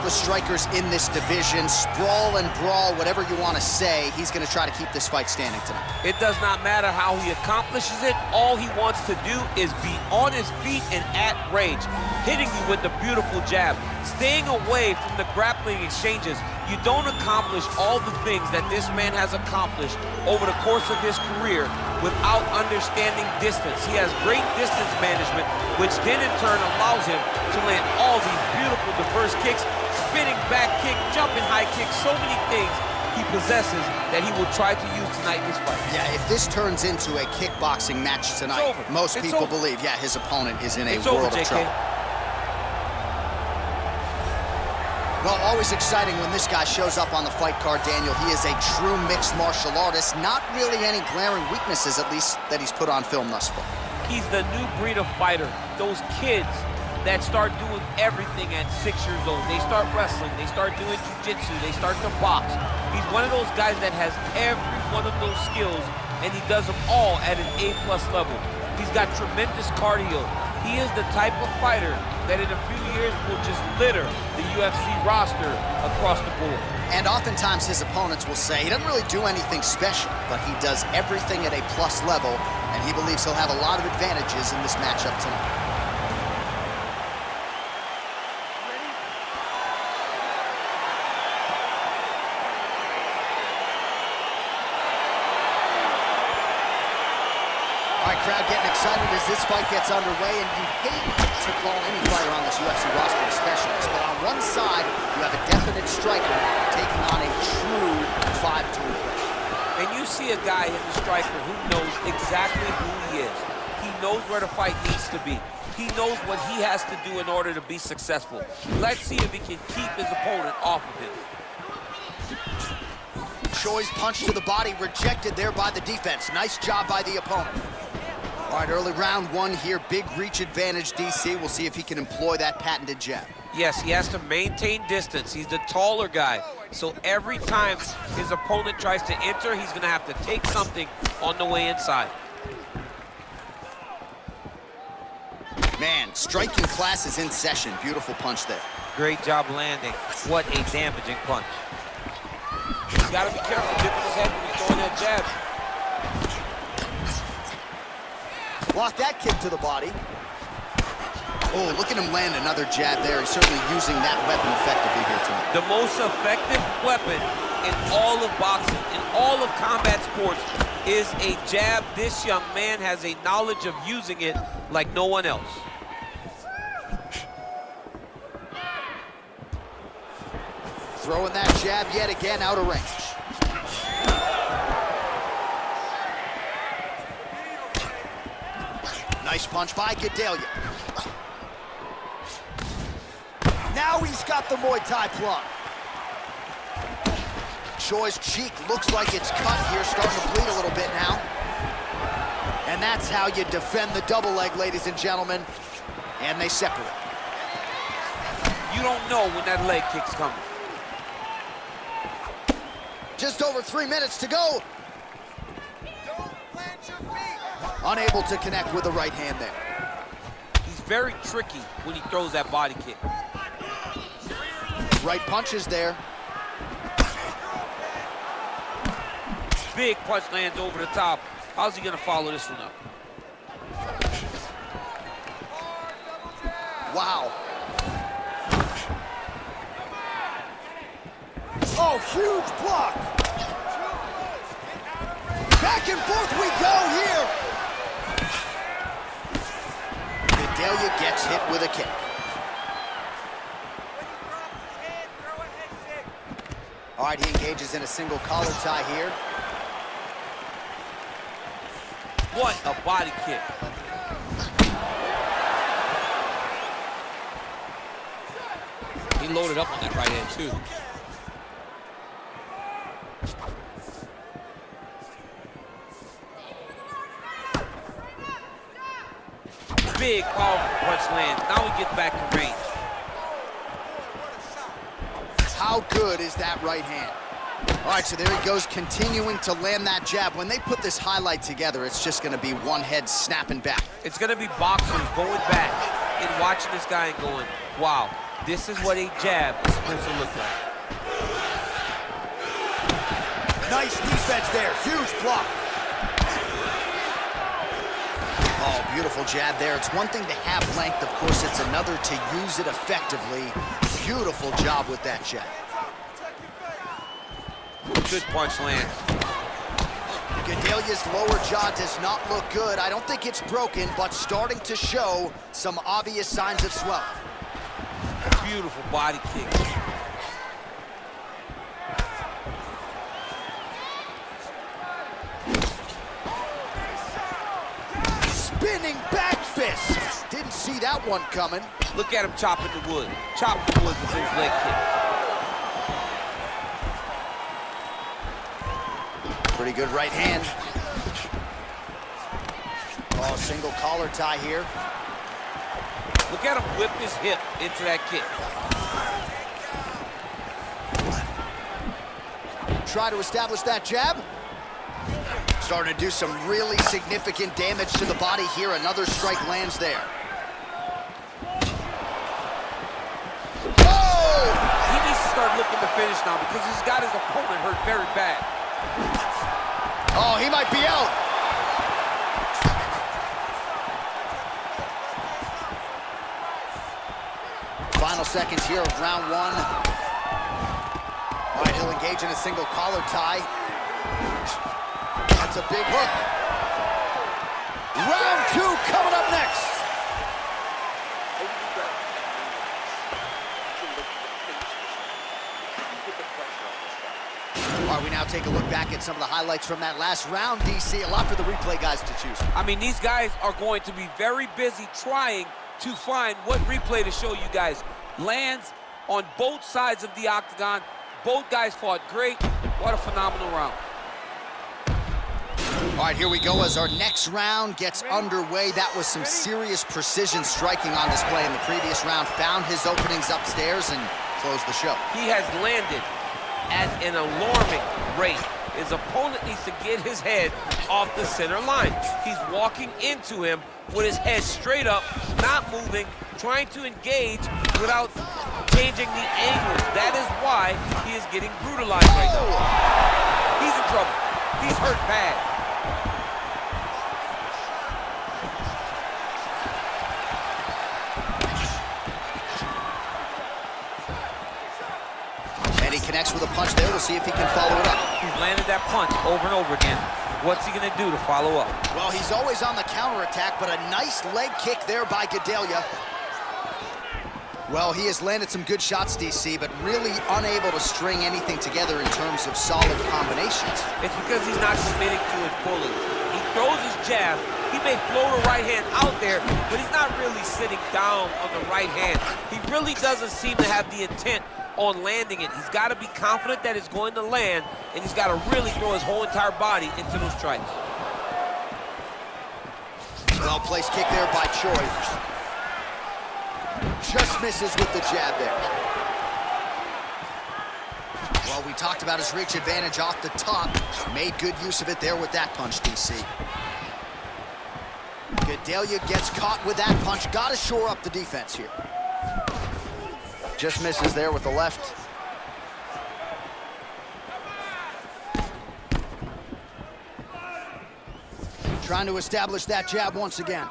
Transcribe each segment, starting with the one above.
the strikers in this division. Sprawl and brawl, whatever you want to say, he's going to try to keep this fight standing tonight. It does not matter how he accomplishes it. All he wants to do is be on his feet and at range, hitting you with the beautiful jab, staying away from the grappling exchanges. You don't accomplish all the things that this man has accomplished over the course of his career without understanding distance. He has great distance management, which then in turn allows him to land all these beautiful diverse kicks, spinning back kick, jumping high kick, so many things he possesses that he will try to use tonight in this fight. Yeah, if this turns into a kickboxing match tonight, most people believe, yeah, his opponent is in a world of trouble. Well, always exciting when this guy shows up on the fight card, Daniel. He is a true mixed martial artist. Not really any glaring weaknesses, at least, that he's put on film thus far. He's the new breed of fighter. Those kids that start doing everything at 6 years old. They start wrestling, they start doing jiu-jitsu, they start to box. He's one of those guys that has every one of those skills, and he does them all at an A+ level. He's got tremendous cardio. He is the type of fighter that in a few years will just litter the UFC roster across the board. And oftentimes his opponents will say he doesn't really do anything special, but he does everything at a plus level, and he believes he'll have a lot of advantages in this matchup tonight. Crowd getting excited as this fight gets underway, and you hate to call any fighter on this UFC roster a specialist, but on one side, you have a definite striker taking on a true 5-tool player. And you see a guy in the striker who knows exactly who he is. He knows where the fight needs to be. He knows what he has to do in order to be successful. Let's see if he can keep his opponent off of him. Choi's punch to the body rejected there by the defense. Nice job by the opponent. All right, early round one here, big reach advantage, DC. We'll see if he can employ that patented jab. Yes, he has to maintain distance. He's the taller guy. So every time his opponent tries to enter, he's gonna have to take something on the way inside. Man, striking class is in session. Beautiful punch there. Great job landing. What a damaging punch. He's gotta be careful dipping his head when he's throwing that jab. Block that kick to the body. Oh, look at him land another jab there. He's certainly using that weapon effectively here tonight. The most effective weapon in all of boxing, in all of combat sports, is a jab. This young man has a knowledge of using it like no one else. Throwing that jab yet again out of range. Nice punch by Gedalia. Now he's got the Muay Thai plug. Choi's cheek looks like it's cut here, starting to bleed a little bit now. And that's how you defend the double leg, ladies and gentlemen. And they separate. You don't know when that leg kick's coming. Just over 3 minutes to go. Unable to connect with the right hand there. He's very tricky when he throws that body kick. Right punches there. Big punch lands over the top. How's he gonna follow this one up? Wow. Oh, huge block. Back and forth we go here. Gedalia gets hit with a kick. All right, he engages in a single collar tie here. What a body kick. He loaded up on that right hand, too. Big, powerful punch lands. Now he gets back in range. How good is that right hand? All right, so there he goes, continuing to land that jab. When they put this highlight together, it's just going to be one head snapping back. It's going to be boxers going back and watching this guy and going, wow, This is what a jab is supposed to look like. Nice defense there, huge block. Oh, beautiful jab there. It's one thing to have length, of course, it's another to use it effectively. Beautiful job with that jab. Good punch lands. Gedalia's lower jaw does not look good. I don't think it's broken, but starting to show some obvious signs of swelling. Beautiful body kick. Spinning back fist. Didn't see that one coming. Look at him chopping the wood. Chopping the wood with those leg kicks. Pretty good right hand. Oh, single collar tie here. Look at him whip his hip into that kick. Try to establish that jab. Starting to do some really significant damage to the body here. Another strike lands there. Oh! He needs to start looking to finish now because he's got his opponent hurt very bad. Oh, he might be out. Final seconds here of round one. All right, he'll engage in a single collar tie. That's a big hook. Round two coming up next. All right, we now take a look back at some of the highlights from that last round, DC. A lot for the replay guys to choose. I mean, these guys are going to be very busy trying to find what replay to show you guys. Lands on both sides of the octagon. Both guys fought great. What a phenomenal round. All right, here we go as our next round gets underway. That was some serious precision striking on display in the previous round. Found his openings upstairs and closed the show. He has landed at an alarming rate. His opponent needs to get his head off the center line. He's walking into him with his head straight up, not moving, trying to engage without changing the angles. That is why he is getting brutalized right now. He's in trouble. He's hurt bad. And he connects with a punch there. We'll see if he can follow it up. He's landed that punch over and over again. What's he gonna do to follow up? Well, he's always on the counterattack, but a nice leg kick there by Gedalia. Well, he has landed some good shots, DC, but really unable to string anything together in terms of solid combinations. It's because he's not committing to his bullet. He throws his jab. He may throw the right hand out there, but he's not really sitting down on the right hand. He really doesn't seem to have the intent on landing it. He's got to be confident that it's going to land, and he's got to really throw his whole entire body into those strikes. Well-placed kick there by Choi. Just misses with the jab there. Well, we talked about his reach advantage off the top. Made good use of it there with that punch, DC. Gedalia gets caught with that punch. Got to shore up the defense here. Just misses there with the left. Trying to establish that jab once again.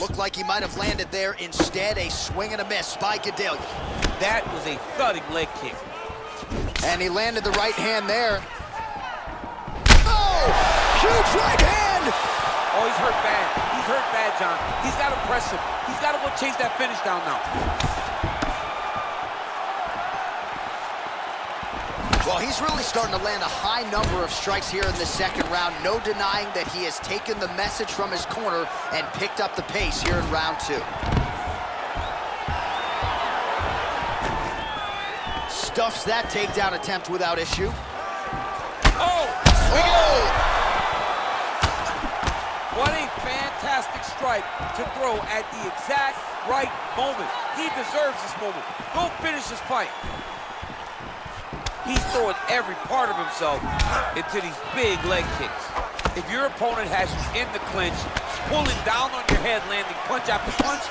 Looked like he might have landed there. Instead, a swing and a miss by Gedalia. That was a thudding leg kick. And he landed the right hand there. Oh! Huge right hand! Oh, he's hurt bad. He's hurt bad, John. He's got to press him. He's got to go chase that finish down now. Well, he's really starting to land a high number of strikes here in the second round. No denying that he has taken the message from his corner and picked up the pace here in round two. Stuffs that takedown attempt without issue. Oh! Oh! What a fantastic strike to throw at the exact right moment. He deserves this moment. Go finish this fight. He's throwing every part of himself into these big leg kicks. If your opponent has you in the clinch, pulling down on your head, landing punch after punch.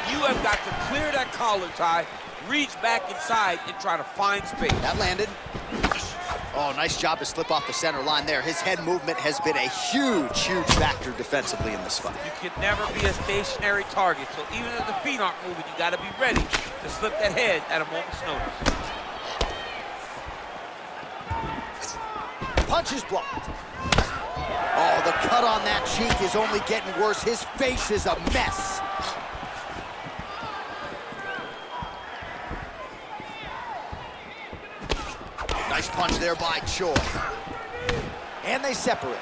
You have got to clear that collar tie, reach back inside, and try to find space. That landed. Oh, nice job to slip off the center line there. His head movement has been a huge, huge factor defensively in this fight. You can never be a stationary target, so even if the feet aren't moving, you got to be ready to slip that head at a moment's notice. Punch is blocked. Oh, the cut on that cheek is only getting worse. His face is a mess. Nice punch there by Choi. And they separate.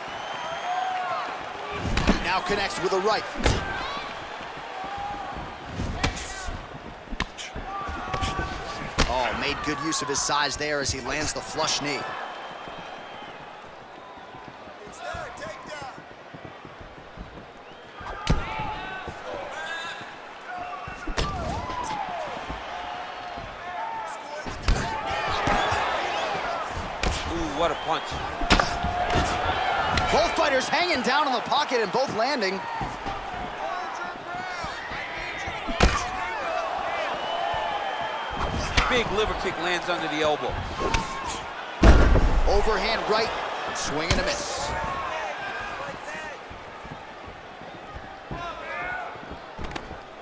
Now connects with a right. Oh, made good use of his size there as he lands the flush knee. What a punch. Both fighters hanging down in the pocket and both landing. Big liver kick lands under the elbow. Overhand right, swing and a miss.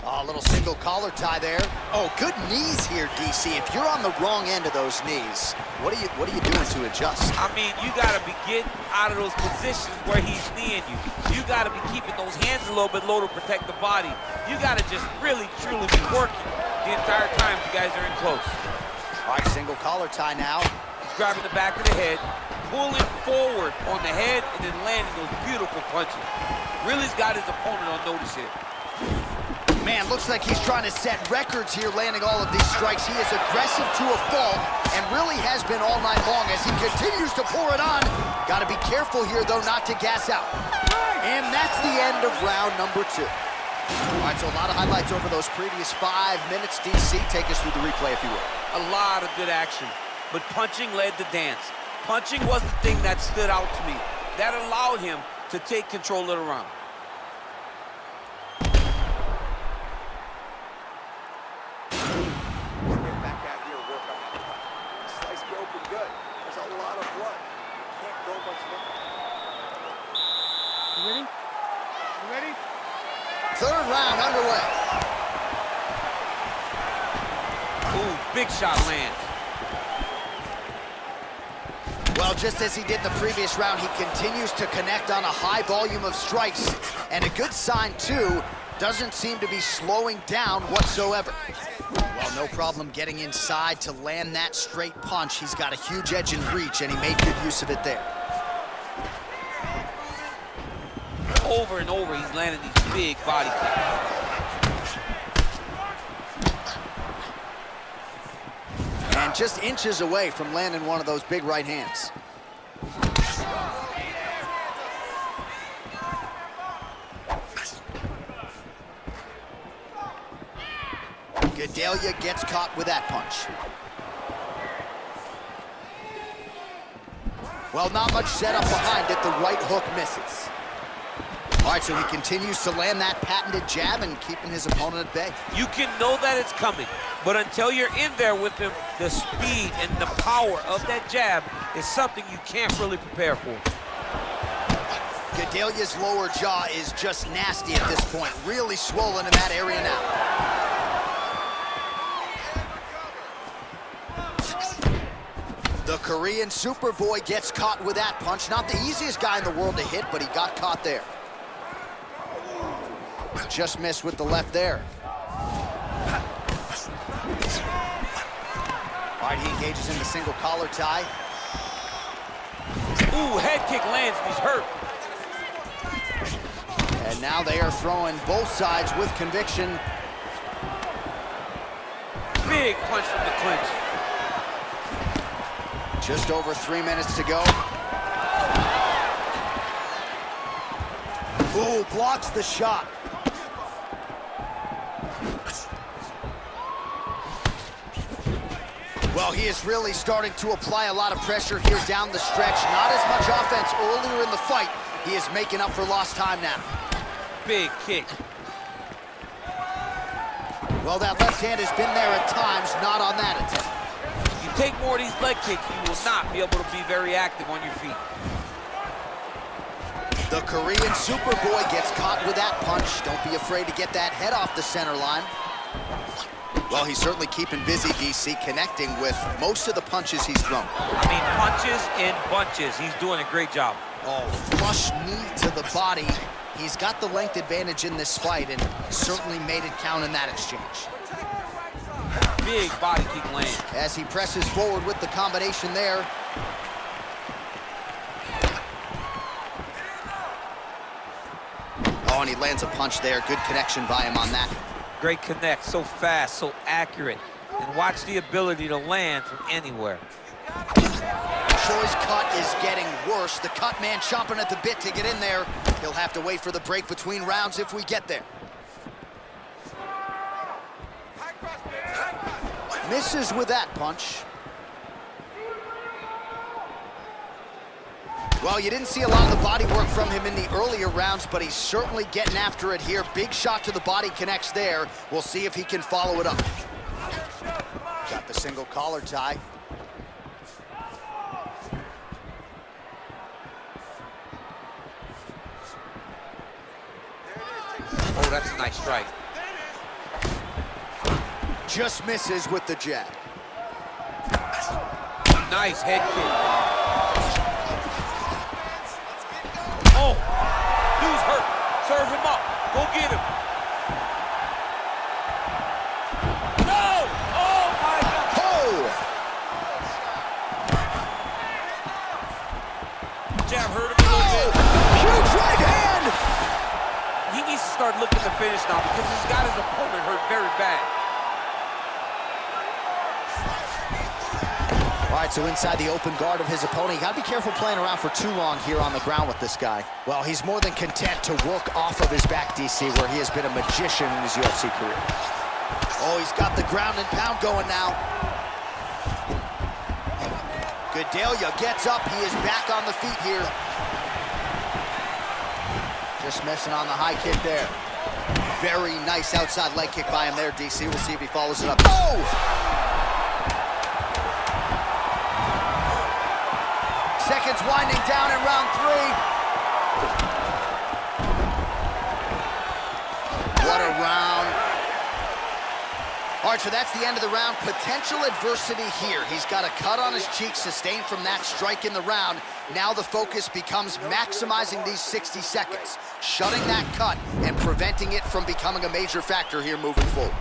A little single collar tie there. Oh, good knees here, DC. If you're on the wrong end of those knees, what are you doing to adjust? I mean, you got to be getting out of those positions where he's kneeing you. You got to be keeping those hands a little bit low to protect the body. You got to just really, truly be working the entire time you guys are in close. All right, single collar tie now. He's grabbing the back of the head, pulling forward on the head, and then landing those beautiful punches. Really's got his opponent on notice here. Man, looks like he's trying to set records here, landing all of these strikes. He is aggressive to a fault, and really has been all night long as he continues to pour it on. Got to be careful here, though, not to gas out. And that's the end of round number 2. All right, so a lot of highlights over those previous 5 minutes. DC, take us through the replay, if you will. A lot of good action, but punching led the dance. Punching was the thing that stood out to me. That allowed him to take control of the round. Third round underway. Ooh, big shot lands. Well, just as he did in the previous round, he continues to connect on a high volume of strikes. And a good sign, too, doesn't seem to be slowing down whatsoever. Well, no problem getting inside to land that straight punch. He's got a huge edge and reach, and he made good use of it there. Over and over, he's landing these big body kicks. And just inches away from landing one of those big right hands. Gedalia gets caught with that punch. Well, not much setup behind it. The right hook misses. All right, so he continues to land that patented jab and keeping his opponent at bay. You can know that it's coming, but until you're in there with him, the speed and the power of that jab is something you can't really prepare for. Gedalia's lower jaw is just nasty at this point, really swollen in that area now. The Korean Superboy gets caught with that punch. Not the easiest guy in the world to hit, but he got caught there. Just missed with the left there. All right, he engages in the single collar tie. Ooh, head kick lands, he's hurt. And now they are throwing both sides with conviction. Big punch from the clinch. Just over 3 minutes to go. Ooh, blocks the shot. Well, he is really starting to apply a lot of pressure here down the stretch. Not as much offense earlier in the fight. He is making up for lost time now. big kick. Well, that left hand has been there at times, not on that attempt. You take more of these leg kicks, you will not be able to be very active on your feet. The Korean Superboy gets caught with that punch. Don't be afraid to get that head off the center line. Well, he's certainly keeping busy, DC, connecting with most of the punches he's thrown. I mean, punches and bunches. He's doing a great job. Oh, flush knee to the body. He's got the length advantage in this fight and certainly made it count in that exchange. Big body kick land. As he presses forward with the combination there. Oh, and he lands a punch there. Good connection by him on that. Great connect, so fast, so accurate. And watch the ability to land from anywhere. Choi's cut is getting worse. The cut man chomping at the bit to get in there. He'll have to wait for the break between rounds if we get there. Misses with that punch. Well, you didn't see a lot of the body work from him in the earlier rounds, but he's certainly getting after it here. Big shot to the body connects there. We'll see if he can follow it up. Got the single collar tie. Oh, that's a nice strike. Just misses with the jab. Nice head kick. Oh, dude's hurt. Serve him up. Go get him. No! Oh, my God. Oh! Jab hurt him a little bit. Huge right hand! He needs to start looking to finish now because he's got his opponent hurt very bad. All right, so inside the open guard of his opponent, you gotta be careful playing around for too long here on the ground with this guy. Well, he's more than content to work off of his back, DC, where he has been a magician in his UFC career. Oh, he's got the ground and pound going now. Gedalia gets up. He is back on the feet here. Just missing on the high kick there. Very nice outside leg kick by him there, DC. We'll see if he follows it up. Oh! Seconds winding down in round 3. What a round. All right, so that's the end of the round. Potential adversity here. He's got a cut on his cheek sustained from that strike in the round. Now the focus becomes maximizing these 60 seconds, shutting that cut and preventing it from becoming a major factor here moving forward.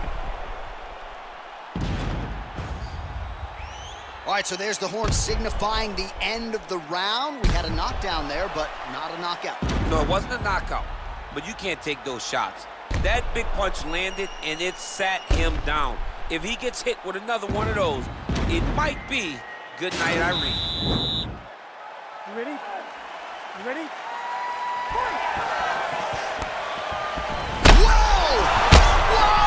All right, so there's the horn signifying the end of the round. We had a knockdown there, but not a knockout. No, it wasn't a knockout, but you can't take those shots. That big punch landed, and it sat him down. If he gets hit with another one of those, it might be good night, Irene. You ready? You ready? Whoa! Whoa!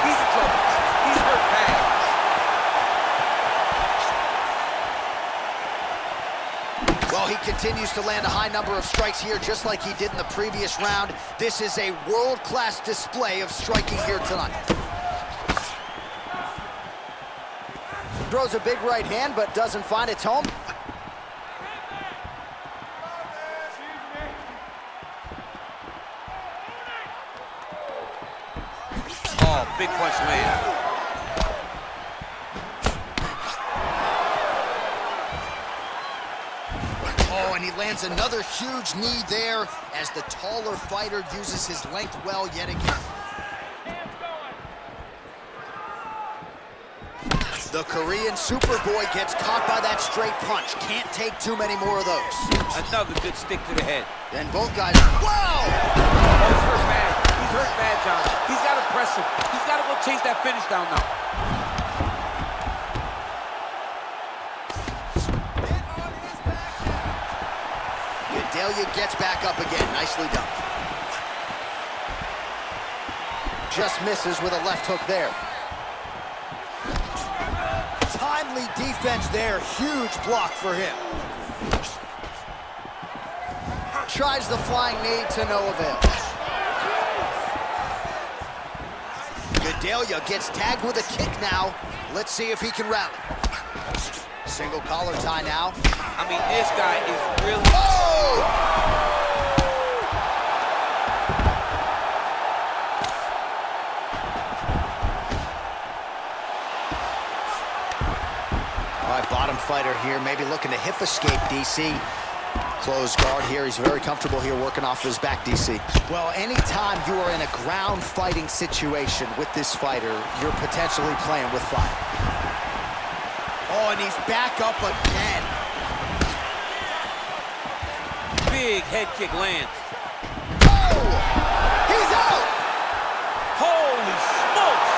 He's in trouble. He's hurt bad. Well, he continues to land a high number of strikes here, just like he did in the previous round. This is a world-class display of striking here tonight. Throws a big right hand, but doesn't find its home. Oh, big punch land. Oh, and he lands another huge knee there as the taller fighter uses his length well yet again. The Korean Superboy gets caught by that straight punch. Can't take too many more of those. Another good stick to the head. Then both guys, whoa! Oh, he's hurt bad. He's hurt bad, John. He's got to press him. He's got to go chase that finish down now. Gedalia gets back up again. Nicely done. Just misses with a left hook there. Timely defense there. Huge block for him. tries the flying knee to no avail. Gedalia gets tagged with a kick now. Let's see if he can rally. Single collar tie now. I mean, this guy is really... Oh! All right, bottom fighter here, maybe looking to hip escape, DC. Closed guard here, he's very comfortable here working off his back, DC. Well, anytime you are in a ground fighting situation with this fighter, you're potentially playing with fire. Oh, and he's back up again. Big head kick lands. Oh! He's out! Holy smokes!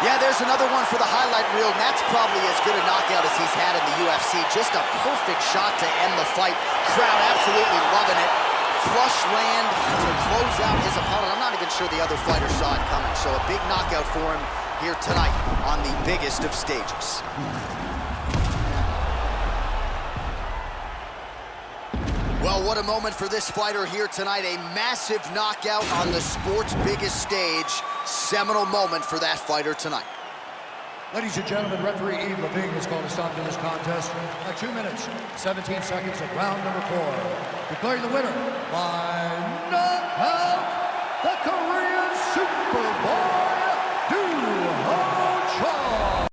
Yeah, there's another one for the highlight reel, and that's probably as good a knockout as he's had in the UFC. Just a perfect shot to end the fight. Crowd absolutely loving it. Flush land to close out his opponent. I'm not even sure the other fighter saw it coming, so a big knockout for him here tonight on the biggest of stages. Well, what a moment for this fighter here tonight. A massive knockout on the sport's biggest stage. Seminal moment for that fighter tonight. Ladies and gentlemen, referee Yves Levine has called a stop to this contest at 2 minutes, 17 seconds of round number 4. Declaring the winner by knockout.